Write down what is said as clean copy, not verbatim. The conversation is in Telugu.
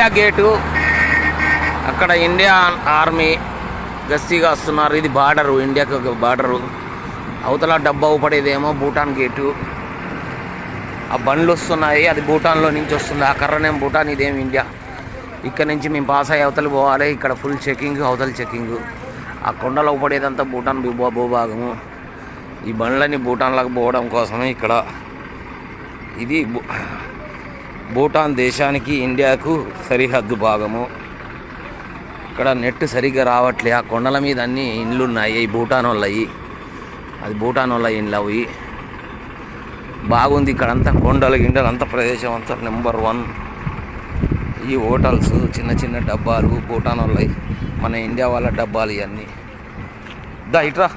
ఇండియా గేటు, అక్కడ ఇండియా ఆర్మీ గస్తీగా వస్తున్నారు. ఇది బార్డరు, ఇండియాకి ఒక బార్డరు. అవతల డబ్బా పడేదేమో భూటాన్ గేటు. ఆ బండ్లు వస్తున్నాయి, అది భూటాన్లో నుంచి వస్తుంది. ఆ కర్రనేం భూటాన్, ఇదేం ఇండియా. ఇక్కడ నుంచి మేము పాస్ అయ్యి అవతల పోవాలి. ఇక్కడ ఫుల్ చెకింగ్, అవతల చెకింగ్. ఆ కొండలో పడేదంతా భూటాన్ భూభాగము. ఈ బండ్లని భూటాన్లకు పోవడం కోసమే ఇక్కడ. ఇది భూటాన్ దేశానికి ఇండియాకు సరిహద్దు భాగము. ఇక్కడ నెట్ సరిగ్గా రావట్లే. ఆ కొండల మీద అన్ని ఇండ్లు ఉన్నాయి, భూటాన్ వాళ్ళవి. అది భూటాన్ వాళ్ళ ఇండ్లు అవి. బాగుంది ఇక్కడంతా, కొండలు గిండలు అంతా, ప్రదేశం అంతా నెంబర్ 1. ఈ హోటల్స్, చిన్న చిన్న డబ్బాలు భూటాన్ వాళ్ళవి, మన ఇండియా వాళ్ళ డబ్బాలు ఇవన్నీ. దా ఇట్రా.